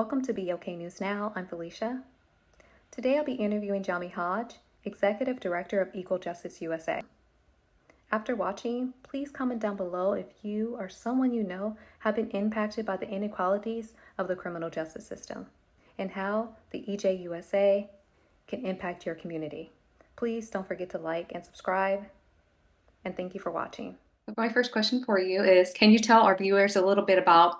Welcome to BLK News Now. I'm Felicia. Today I'll be interviewing Jamila Hodge, Executive Director of Equal Justice USA. After watching, please comment down below if you or someone you know have been impacted by the inequalities of the criminal justice system and how the EJUSA can impact your community. Please don't forget to like and subscribe, and thank you for watching. My first question for you is, can you tell our viewers a little bit about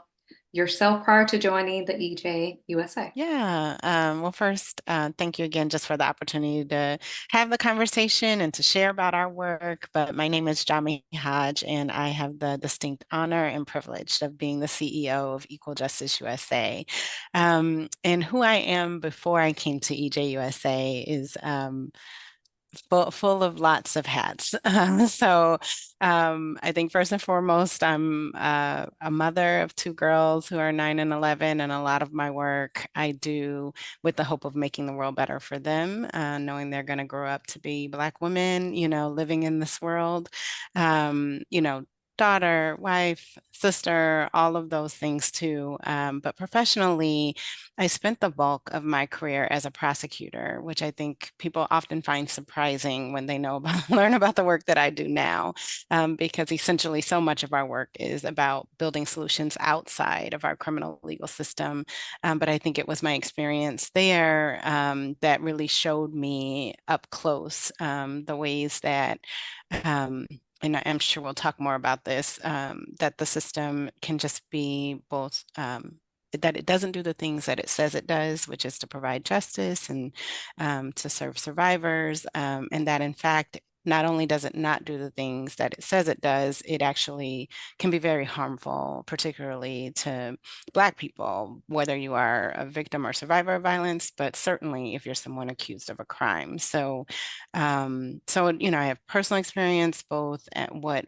yourself prior to joining the EJUSA? Yeah. Well, first, thank you again just for the opportunity to have the conversation and to share about our work. But my name is Jamila Hodge, and I have the distinct honor and privilege of being the CEO of Equal Justice USA. And who I am before I came to EJUSA is full of lots of hats. I think first and foremost, I'm a mother of two girls who are 9 and 11, and a lot of my work I do with the hope of making the world better for them, knowing they're going to grow up to be Black women, living in this world. Daughter, wife, sister, all of those things too. But professionally, I spent the bulk of my career as a prosecutor, which I think people often find surprising when they learn about the work that I do now, because essentially so much of our work is about building solutions outside of our criminal legal system. But I think it was my experience there that really showed me up close the ways that and I'm sure we'll talk more about this, that the system can just be both, that it doesn't do the things that it says it does, which is to provide justice and to serve survivors, and that in fact, not only does it not do the things that it says it does, it actually can be very harmful, particularly to Black people, whether you are a victim or survivor of violence, but certainly if you're someone accused of a crime. I have personal experience both at what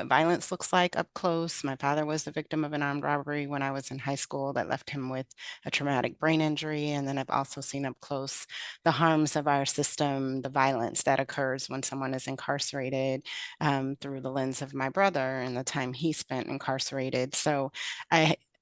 violence looks like up close. My father was the victim of an armed robbery when I was in high school that left him with a traumatic brain injury. And then I've also seen up close the harms of our system, the violence that occurs when someone is incarcerated, through the lens of my brother and the time he spent incarcerated.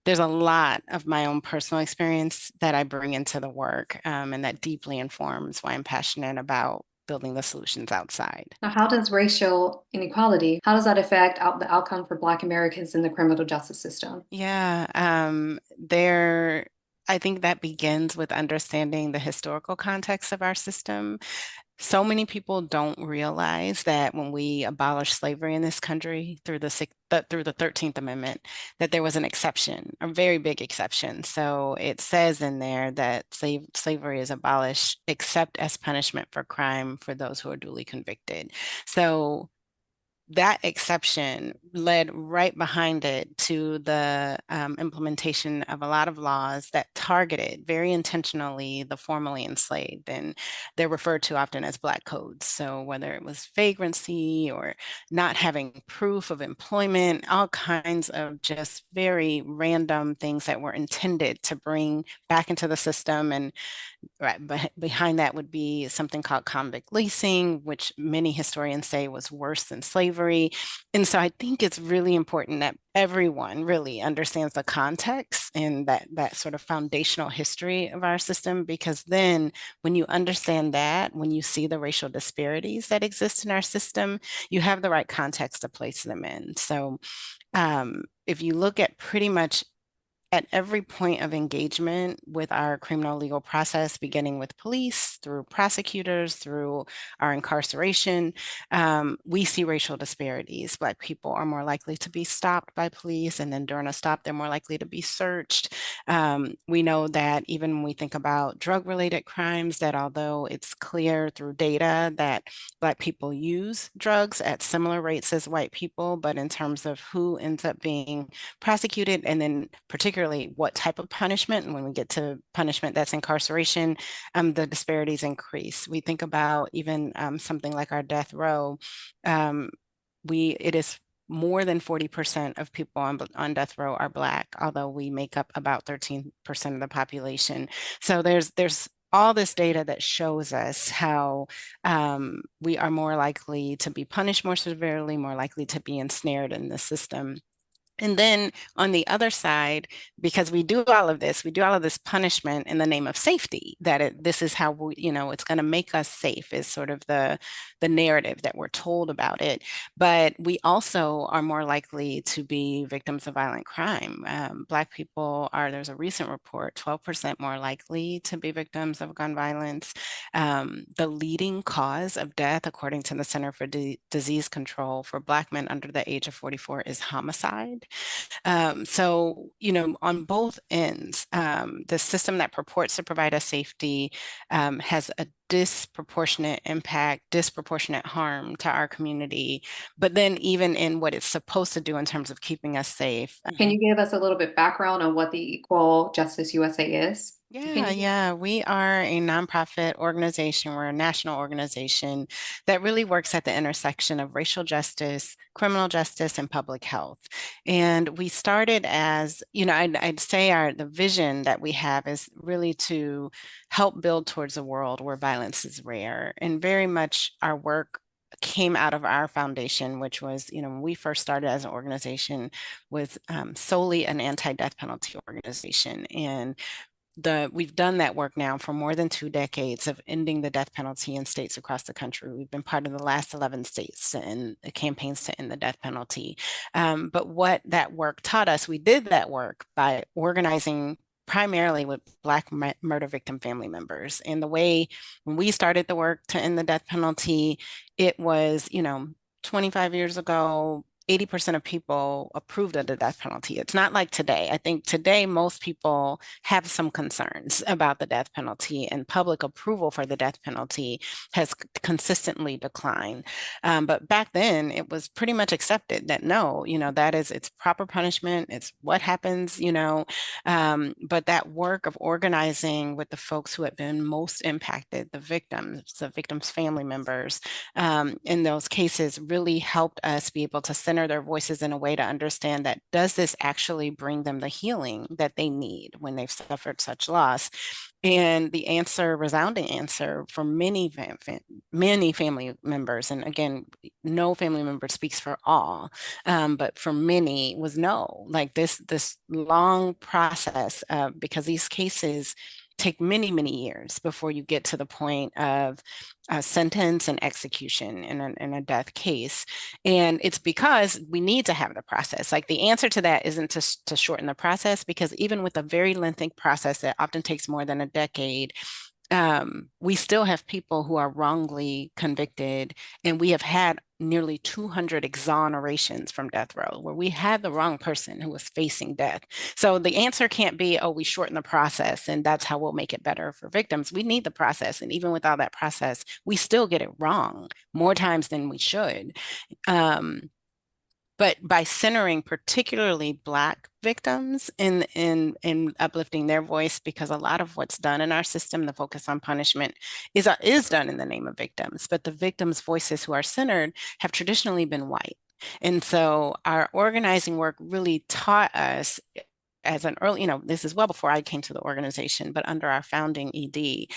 There's a lot of my own personal experience that I bring into the work, and that deeply informs why I'm passionate about building the solutions outside. Now, how does racial inequality, how does that affect the outcome for Black Americans in the criminal justice system? Yeah, I think that begins with understanding the historical context of our system. So many people don't realize that when we abolished slavery in this country through the 13th Amendment, that there was an exception, a very big exception. So it says in there that slavery is abolished except as punishment for crime for those who are duly convicted. So that exception led right behind it to the implementation of a lot of laws that targeted very intentionally the formerly enslaved, and they're referred to often as Black codes. So whether it was vagrancy or not having proof of employment, all kinds of just very random things that were intended to bring back into the system. And right, but behind that would be something called convict leasing, which many historians say was worse than slavery. And so I think it's really important that everyone really understands the context and that sort of foundational history of our system, because then when you understand that, when you see the racial disparities that exist in our system, you have the right context to place them in. So if you look at pretty much at every point of engagement with our criminal legal process, beginning with police, through prosecutors, through our incarceration, we see racial disparities. Black people are more likely to be stopped by police, and then during a stop, they're more likely to be searched. We know that even when we think about drug-related crimes, that although it's clear through data that Black people use drugs at similar rates as white people, but in terms of who ends up being prosecuted, and then particularly what type of punishment, and when we get to punishment that's incarceration, the disparities increase. We think about even something like our death row. It is more than 40% of people on death row are Black, although we make up about 13% of the population. So there's all this data that shows us how we are more likely to be punished more severely, more likely to be ensnared in the system. And then on the other side, because we do all of this, we do all of this punishment in the name of safety, that this is how we, it's going to make us safe is sort of the narrative that we're told about it. But we also are more likely to be victims of violent crime. Black people are, there's a recent report, 12% more likely to be victims of gun violence. The leading cause of death, according to the Center for Disease Control, for Black men under the age of 44 is homicide. So, on both ends, the system that purports to provide us safety has a disproportionate impact, disproportionate harm to our community. But then, even in what it's supposed to do in terms of keeping us safe. Can you give us a little bit background on what the Equal Justice USA is? Yeah. We are a nonprofit organization. We're a national organization that really works at the intersection of racial justice, criminal justice, and public health. And we started as, I'd say the vision that we have is really to help build towards a world where violence is rare. And very much our work came out of our foundation, which was, when we first started as an organization, was solely an anti-death penalty organization. And we've done that work now for more than 2 decades of ending the death penalty in states across the country. We've been part of the last 11 states and campaigns to end the death penalty. But what that work taught us, we did that work by organizing primarily with Black murder victim family members. And the way when we started the work to end the death penalty, it was, 25 years ago, 80% of people approved of the death penalty. It's not like today. I think today most people have some concerns about the death penalty, and public approval for the death penalty has consistently declined. But back then, it was pretty much accepted that no, that is, it's proper punishment. It's what happens, but that work of organizing with the folks who had been most impacted, the victims' family members, in those cases really helped us be able to center their voices in a way to understand that does this actually bring them the healing that they need when they've suffered such loss? And the answer, resounding answer for many family members, and again, no family member speaks for all, but for many was no. Like this long process, because these cases take many, many years before you get to the point of a sentence and execution in a death case. And it's because we need to have the process. Like the answer to that isn't to shorten the process, because even with a very lengthy process that often takes more than a decade, we still have people who are wrongly convicted, and we have had nearly 200 exonerations from death row where we had the wrong person who was facing death. So the answer can't be, oh, we shorten the process and that's how we'll make it better for victims. We need the process. And even without that process, we still get it wrong more times than we should. But by centering particularly Black victims in uplifting their voice, because a lot of what's done in our system, the focus on punishment, is done in the name of victims, but the victims' voices who are centered have traditionally been white. And so our organizing work really taught us as an early, this is well before I came to the organization, but under our founding ED,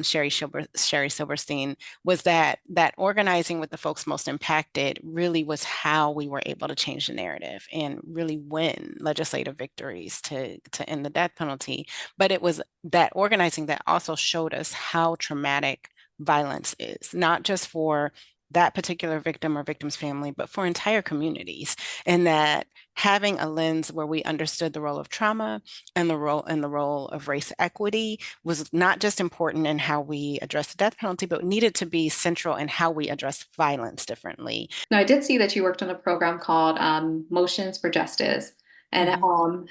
Sherry Silverstein, was that organizing with the folks most impacted really was how we were able to change the narrative and really win legislative victories to end the death penalty. But it was that organizing that also showed us how traumatic violence is, not just for that particular victim or victim's family, but for entire communities. And that having a lens where we understood the role of trauma and the role of race equity was not just important in how we address the death penalty, but needed to be central in how we address violence differently. Now, I did see that you worked on a program called Motions for Justice, and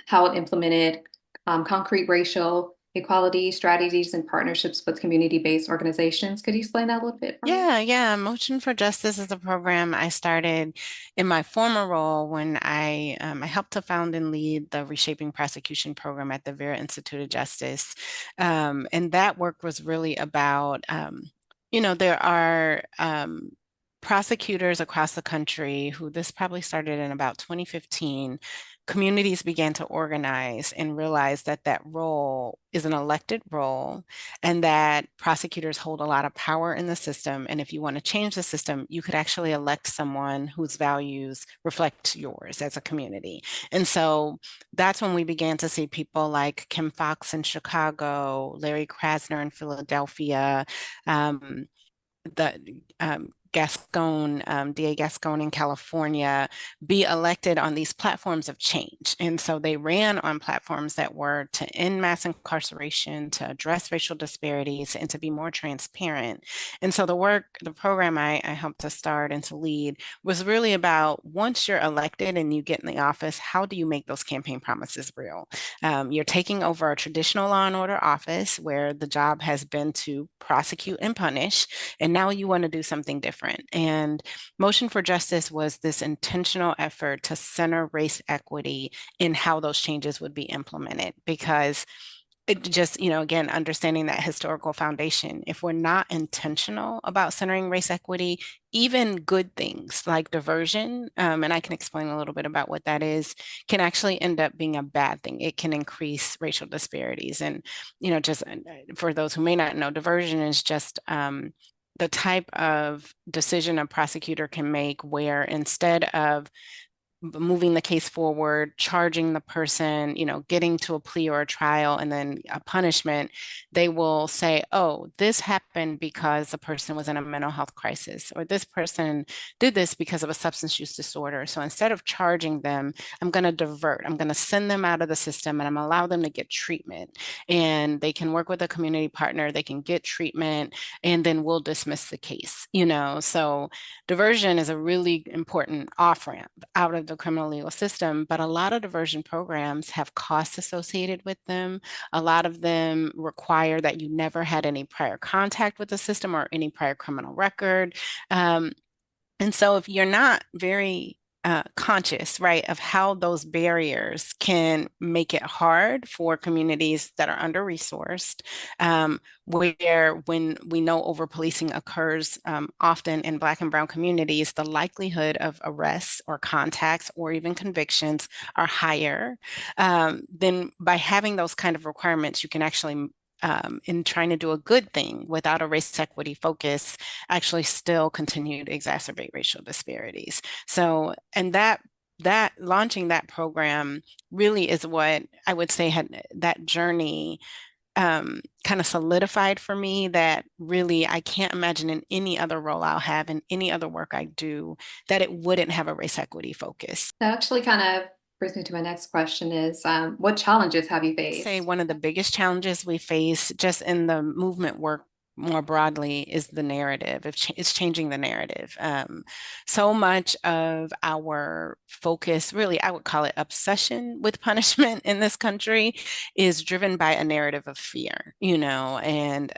how it implemented concrete racial equality strategies and partnerships with community-based organizations. Could you explain that a little bit for me? Yeah. Motion for Justice is a program I started in my former role when I helped to found and lead the Reshaping Prosecution program at the Vera Institute of Justice. And that work was really about, there are prosecutors across the country who, this probably started in about 2015, communities began to organize and realize that that role is an elected role and that prosecutors hold a lot of power in the system. And if you want to change the system, you could actually elect someone whose values reflect yours as a community. And so that's when we began to see people like Kim Foxx in Chicago, Larry Krasner in Philadelphia, the Gascon, DA Gascon in California, be elected on these platforms of change. And so they ran on platforms that were to end mass incarceration, to address racial disparities, and to be more transparent. And so the program I helped to start and to lead was really about once you're elected and you get in the office, how do you make those campaign promises real? You're taking over a traditional law and order office where the job has been to prosecute and punish, and now you want to do something different. And Motion for Justice was this intentional effort to center race equity in how those changes would be implemented, because it just, again, understanding that historical foundation, if we're not intentional about centering race equity, even good things like diversion, and I can explain a little bit about what that is, can actually end up being a bad thing. It can increase racial disparities. And, just for those who may not know, diversion is just the type of decision a prosecutor can make where instead of moving the case forward, charging the person, getting to a plea or a trial and then a punishment, they will say, oh, this happened because the person was in a mental health crisis, or this person did this because of a substance use disorder. So instead of charging them, I'm going to divert, I'm going to send them out of the system and I'm allow them to get treatment. And they can work with a community partner, they can get treatment, and then we'll dismiss the case, So diversion is a really important off-ramp out of the criminal legal system, but a lot of diversion programs have costs associated with them. A lot of them require that you never had any prior contact with the system or any prior criminal record. And so if you're not very conscious, right, of how those barriers can make it hard for communities that are under-resourced, where when we know over-policing occurs often in Black and Brown communities, the likelihood of arrests or contacts or even convictions are higher. Then by having those kind of requirements, you can actually in trying to do a good thing without a race equity focus, actually still continue to exacerbate racial disparities. So, and that launching that program really is what I would say had that journey kind of solidified for me that really I can't imagine in any other role I'll have, in any other work I do, that it wouldn't have a race equity focus. That actually kind of brings me to my next question is, what challenges have you Say faced? one of the biggest challenges we face just in the movement work more broadly is the narrative. It's changing the narrative. So much of our focus, really, I would call it obsession with punishment in this country, is driven by a narrative of fear, and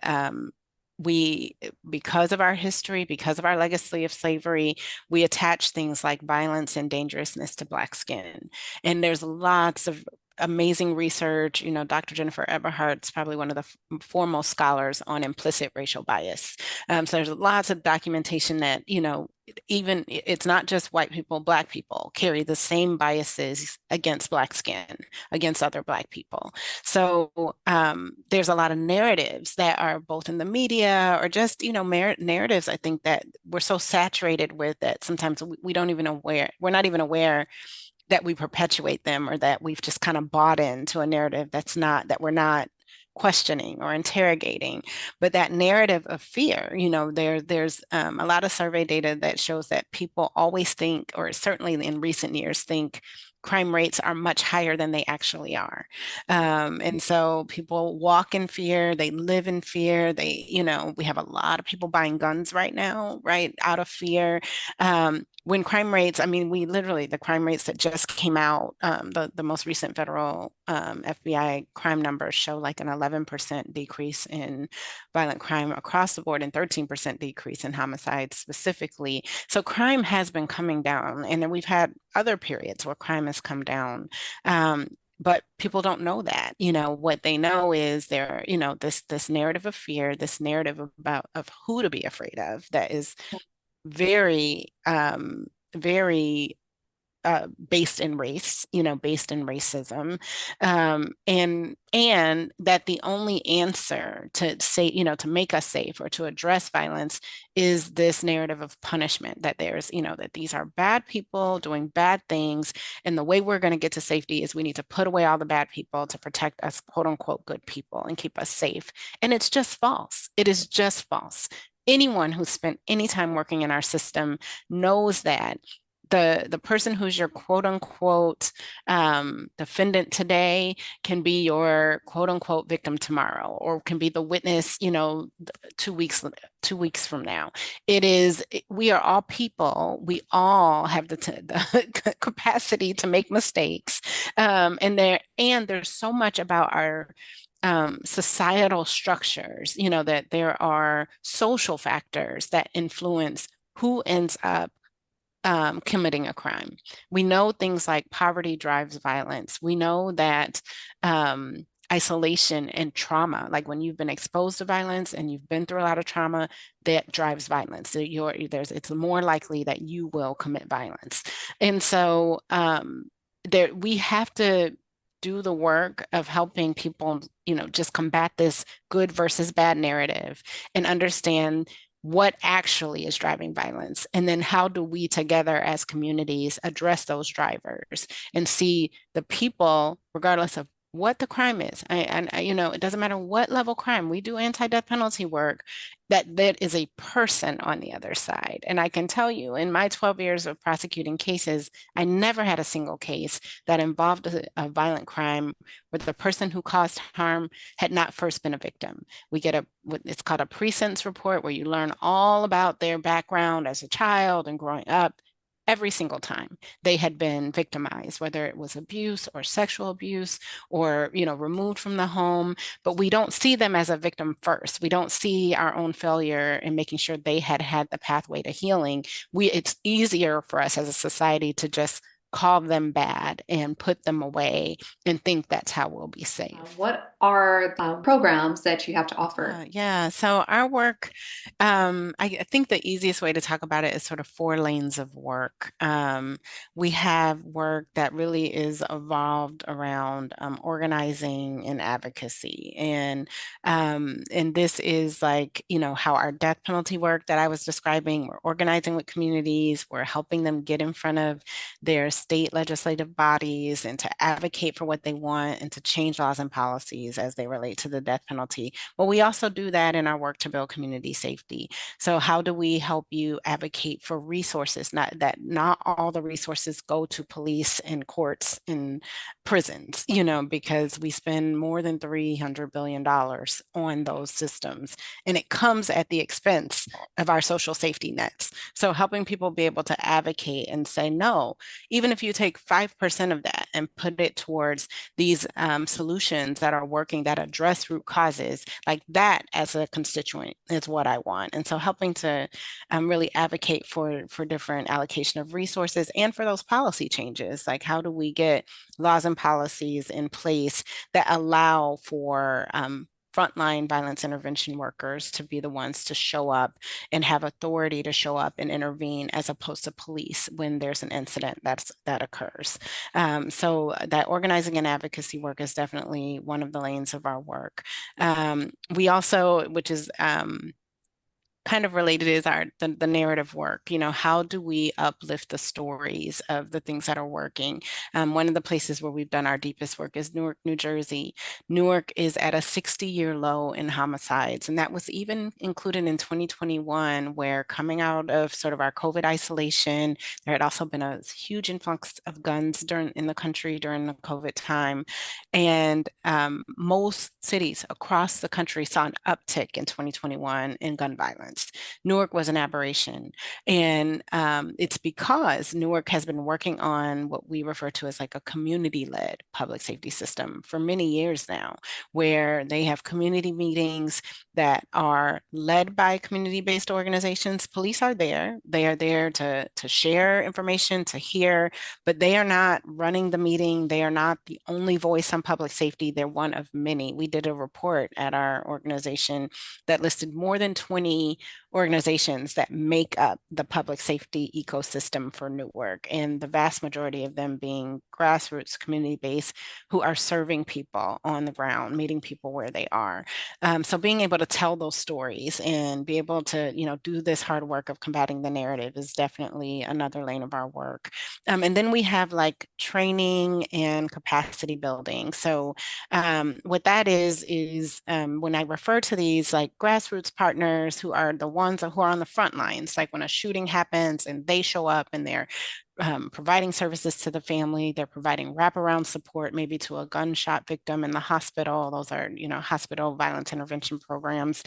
we, because of our history, because of our legacy of slavery, we attach things like violence and dangerousness to Black skin. And there's lots of amazing research. Dr. Jennifer Eberhardt's probably one of the foremost scholars on implicit racial bias. So there's lots of documentation that, even it's not just white people, Black people carry the same biases against Black skin, against other Black people. So there's a lot of narratives that are both in the media or just, narratives I think that we're so saturated with that sometimes we don't even aware, we're not even aware that we perpetuate them or that we've just kind of bought into a narrative that we're not questioning or interrogating. But that narrative of fear, there's a lot of survey data that shows that people always think, or certainly in recent years think, crime rates are much higher than they actually are. And so people walk in fear, they live in fear. We have a lot of people buying guns right now, right, out of fear. When crime rates, I mean, the crime rates that just came out, the most recent federal FBI crime numbers show like an 11% decrease in violent crime across the board and 13% decrease in homicides specifically. So crime has been coming down, and then we've had other periods where crime has come down. But people don't know that. What they know is this narrative of fear, this narrative of who to be afraid of that is very, very based in race, based in racism, and that the only answer to say, to make us safe or to address violence is this narrative of punishment, that there's, that these are bad people doing bad things, and the way we're going to get to safety is we need to put away all the bad people to protect us, quote unquote, good people and keep us safe. And it's just false. It is just false. Anyone who's spent any time working in our system knows that the person who's your quote unquote defendant today can be your quote unquote victim tomorrow, or can be the witness, 2 weeks from now. We are all people. We all have the capacity to make mistakes, and there's so much about our societal structures, that there are social factors that influence who ends up committing a crime. We know things like poverty drives violence. We know that isolation and trauma, like when you've been exposed to violence and you've been through a lot of trauma, that drives violence. So it's more likely that you will commit violence. And so we have to do the work of helping people, just combat this good versus bad narrative and understand what actually is driving violence. And then how do we together as communities address those drivers and see the people, regardless of what the crime is. It doesn't matter what level crime. We do anti-death penalty work, that is a person on the other side. And I can tell you, in my 12 years of prosecuting cases, I never had a single case that involved a violent crime where the person who caused harm had not first been a victim. We get it's called a pre-sentence report, where you learn all about their background as a child and growing up. Every single time they had been victimized, whether it was abuse or sexual abuse or, removed from the home, but we don't see them as a victim first. We don't see our own failure in making sure they had the pathway to healing. It's easier for us as a society to just call them bad and put them away and think that's how we'll be safe. What are programs that you have to offer? Yeah, so our work, I think the easiest way to talk about it is sort of 4 lanes of work. We have work that really is evolved around organizing and advocacy, and this is like, how our death penalty work that I was describing. We're organizing with communities, we're helping them get in front of their state legislative bodies and to advocate for what they want and to change laws and policies as they relate to the death penalty. But we also do that in our work to build community safety. So how do we help you advocate for resources? Not all the resources go to police and courts and prisons, because we spend more than $300 billion on those systems, and it comes at the expense of our social safety nets. So helping people be able to advocate and say, no, even if you take 5% of that and put it towards these solutions that are working, that address root causes, like that as a constituent is what I want. And so helping to really advocate for different allocation of resources and for those policy changes, like how do we get laws and policies in place that allow for frontline violence intervention workers to be the ones to show up and have authority to show up and intervene, as opposed to police when there's an incident that occurs. So that organizing and advocacy work is definitely one of the lanes of our work. We also, which is kind of related, is the narrative work. How do we uplift the stories of the things that are working? One of the places where we've done our deepest work is Newark, New Jersey. Newark is at a 60-year low in homicides, and that was even included in 2021, where coming out of sort of our COVID isolation, there had also been a huge influx of guns in the country during the COVID time. And most cities across the country saw an uptick in 2021 in gun violence. Newark was an aberration. And it's because Newark has been working on what we refer to as like a community-led public safety system for many years now, where they have community meetings that are led by community-based organizations. Police are there. They are there to share information, to hear, but they are not running the meeting. They are not the only voice on public safety. They're one of many. We did a report at our organization that listed more than 20 organizations that make up the public safety ecosystem for Newark, and the vast majority of them being grassroots, community-based, who are serving people on the ground, meeting people where they are. So being able to tell those stories and be able to, do this hard work of combating the narrative is definitely another lane of our work. And then we have like training and capacity building. So what that is when I refer to these like grassroots partners who are the ones who are on the front lines, like when a shooting happens and they show up and they're providing services to the family, they're providing wraparound support, maybe to a gunshot victim in the hospital. Those are, hospital violence intervention programs.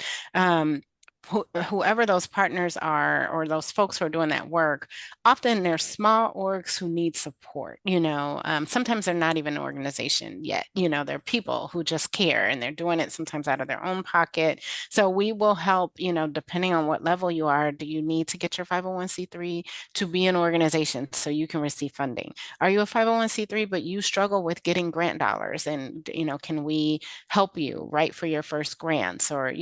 Whoever those partners are, or those folks who are doing that work, often they're small orgs who need support. Sometimes they're not even an organization yet. They're people who just care, and they're doing it sometimes out of their own pocket. So we will help, depending on what level you are. Do you need to get your 501c3 to be an organization so you can receive funding? Are you a 501c3 but you struggle with getting grant dollars, and can we help you write for your first grants, or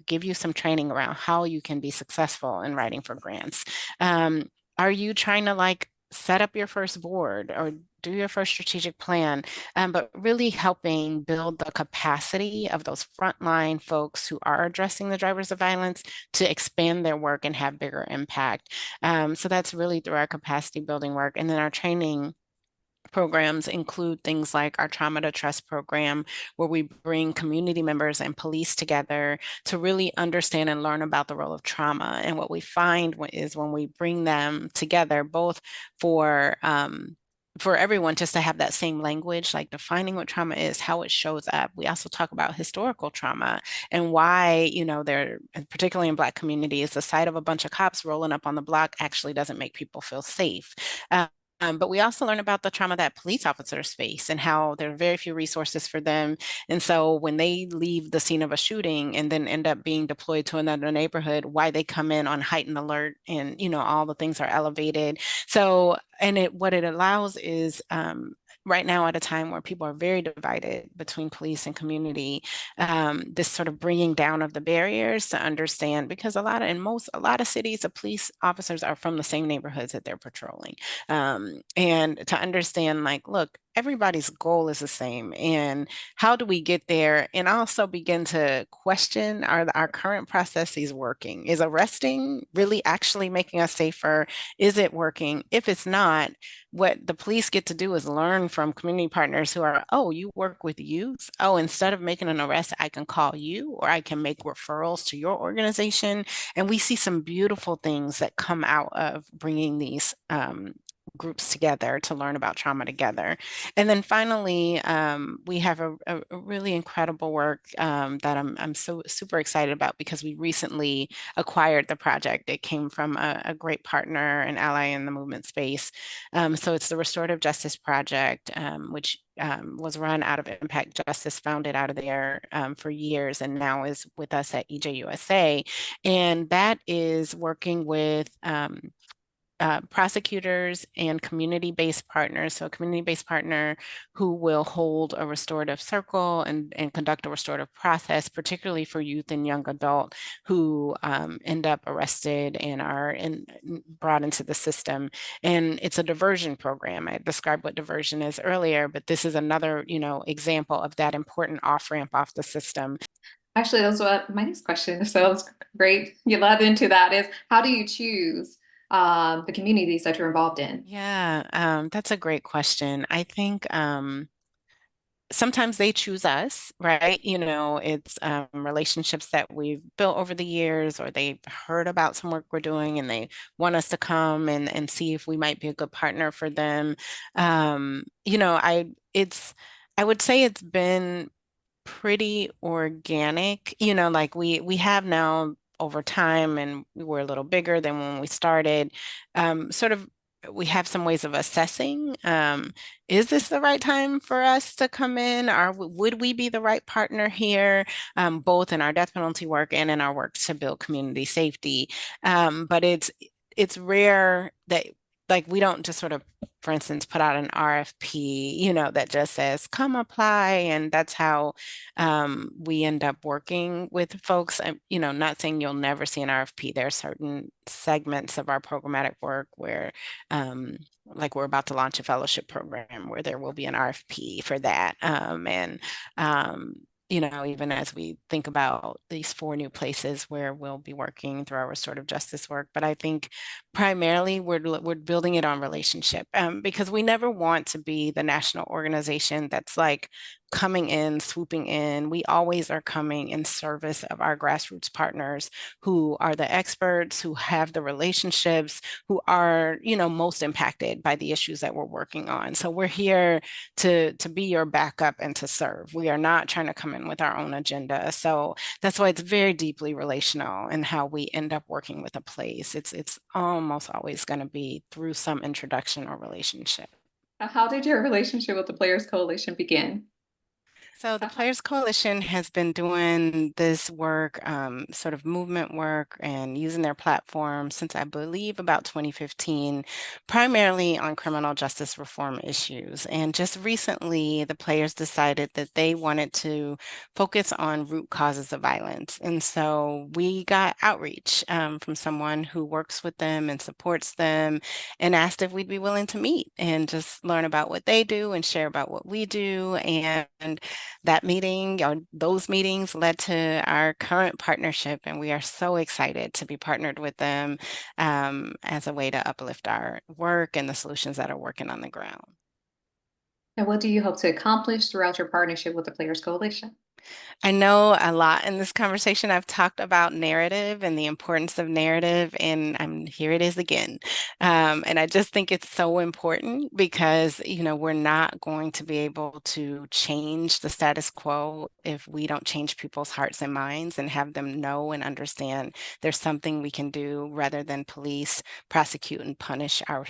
give you some training around how you can be successful in writing for grants? Are you trying to like set up your first board or do your first strategic plan, but really helping build the capacity of those frontline folks who are addressing the drivers of violence to expand their work and have bigger impact. So that's really through our capacity building work. And then our training programs include things like our Trauma to Trust program, where we bring community members and police together to really understand and learn about the role of trauma. And what we find is when we bring them together, both for everyone just to have that same language, like defining what trauma is, how it shows up. We also talk about historical trauma and why, they're, particularly in Black communities, the sight of a bunch of cops rolling up on the block actually doesn't make people feel safe. But we also learn about the trauma that police officers face and how there are very few resources for them. And so when they leave the scene of a shooting and then end up being deployed to another neighborhood, why they come in on heightened alert and, all the things are elevated. So, and what it allows is, right now at a time where people are very divided between police and community, this sort of bringing down of the barriers to understand, because a lot of cities, the police officers are from the same neighborhoods that they're patrolling. And to understand, like, look, everybody's goal is the same, and how do we get there? And also begin to question, are our current processes working? Is arresting really actually making us safer? Is it working? If it's not, what the police get to do is learn from community partners who are, oh, you work with youth. Oh, instead of making an arrest, I can call you, or I can make referrals to your organization. And we see some beautiful things that come out of bringing these groups together to learn about trauma together. And then finally, we have a really incredible work that I'm so super excited about, because we recently acquired the project. It came from a great partner and ally in the movement space. So it's the Restorative Justice Project, which was run out of Impact Justice, founded out of there for years, and now is with us at EJUSA. And that is working with prosecutors and community-based partners. So a community-based partner who will hold a restorative circle and conduct a restorative process, particularly for youth and young adult who end up arrested and are brought into the system. And it's a diversion program. I described what diversion is earlier, but this is another, example of that important off-ramp off the system. Actually, that was my next question. So it's great. You led into that is, how do you choose the communities that you're involved in? Yeah, that's a great question. I think sometimes they choose us, right? It's relationships that we've built over the years, or they've heard about some work we're doing and they want us to come and see if we might be a good partner for them. I would say it's been pretty organic, like we have now over time, and we're a little bigger than when we started. Sort of we have some ways of assessing, is this the right time for us to come in, or would we be the right partner here, both in our death penalty work and in our work to build community safety. But it's rare that like we don't just sort of, for instance, put out an RFP, that just says come apply, and that's how we end up working with folks. Not saying you'll never see an RFP. There are certain segments of our programmatic work where, like we're about to launch a fellowship program where there will be an RFP for that, and even as we think about these 4 new places where we'll be working through our restorative justice work. But I think primarily we're building it on relationship, because we never want to be the national organization that's like coming in, swooping in. We always are coming in service of our grassroots partners who are the experts, who have the relationships, who are, most impacted by the issues that we're working on. So we're here to be your backup and to serve. We are not trying to come in with our own agenda. So that's why it's very deeply relational in how we end up working with a place. It's almost always going to be through some introduction or relationship. How did your relationship with the Players Coalition begin? So the Players Coalition has been doing this work, sort of movement work, and using their platform since I believe about 2015, primarily on criminal justice reform issues. And just recently, the players decided that they wanted to focus on root causes of violence. And so we got outreach from someone who works with them and supports them, and asked if we'd be willing to meet and just learn about what they do and share about what we do. And that meeting or those meetings led to our current partnership, and we are so excited to be partnered with them, as a way to uplift our work and the solutions that are working on the ground. And what do you hope to accomplish throughout your partnership with the Players Coalition? I know a lot in this conversation. I've talked about narrative and the importance of narrative, and here it is again. And I just think it's so important because, we're not going to be able to change the status quo if we don't change people's hearts and minds and have them know and understand there's something we can do rather than police, prosecute, and punish our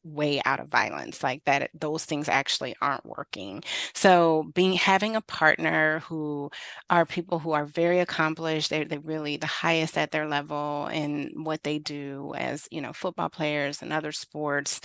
way out of violence. Like that, those things actually aren't working. So having a partner who are people who are very accomplished, they're really the highest at their level in what they do as, football players and other sports.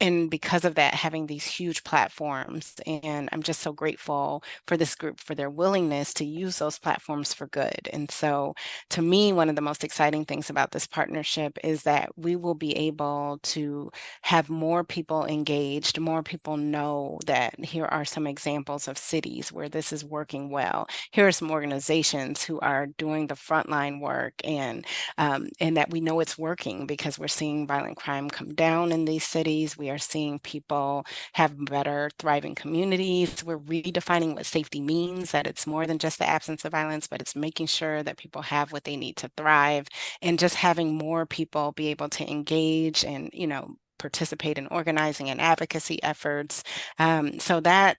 And because of that, having these huge platforms. And I'm just so grateful for this group for their willingness to use those platforms for good. And so to me, one of the most exciting things about this partnership is that we will be able to have more people engaged, more people know that here are some examples of cities where this is working well. Here are some organizations who are doing the frontline work, and that we know it's working because we're seeing violent crime come down in these cities. We are seeing people have better thriving communities. We're redefining what safety means, that it's more than just the absence of violence, but it's making sure that people have what they need to thrive, and just having more people be able to engage and, participate in organizing and advocacy efforts. So that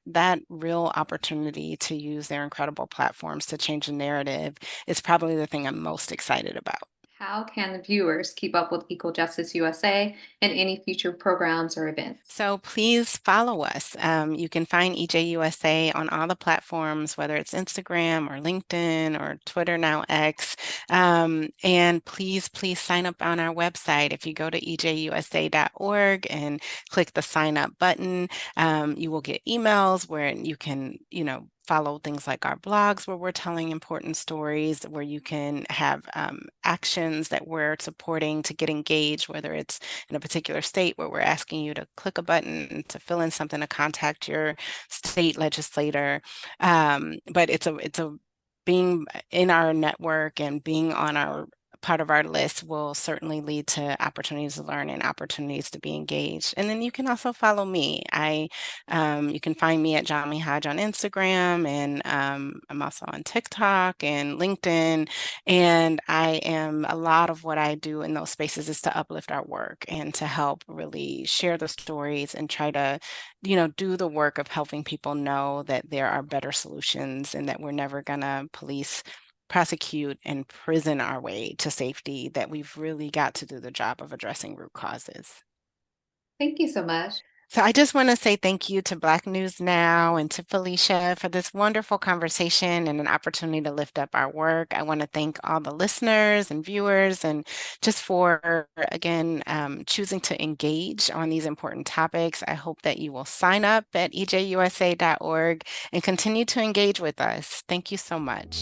real opportunity to use their incredible platforms to change the narrative is probably the thing I'm most excited about. How can the viewers keep up with Equal Justice USA and any future programs or events? So please follow us. You can find EJUSA on all the platforms, whether it's Instagram or LinkedIn or Twitter, now X. And please sign up on our website. If you go to ejusa.org and click the sign up button, you will get emails where you can, follow things like our blogs where we're telling important stories, where you can have actions that we're supporting to get engaged, whether it's in a particular state where we're asking you to click a button to fill in something to contact your state legislator. But it's a being in our network and being on our part of our list will certainly lead to opportunities to learn and opportunities to be engaged. And then you can also follow me. You can find me at Jamila Hodge on Instagram, and I'm also on TikTok and LinkedIn. And a lot of what I do in those spaces is to uplift our work and to help really share the stories and try to, do the work of helping people know that there are better solutions and that we're never gonna police, prosecute, and prison our way to safety, that we've really got to do the job of addressing root causes. Thank you so much. So I just want to say thank you to Black News Now and to Felicia for this wonderful conversation and an opportunity to lift up our work. I want to thank all the listeners and viewers and just for, again, choosing to engage on these important topics. I hope that you will sign up at ejusa.org and continue to engage with us. Thank you so much.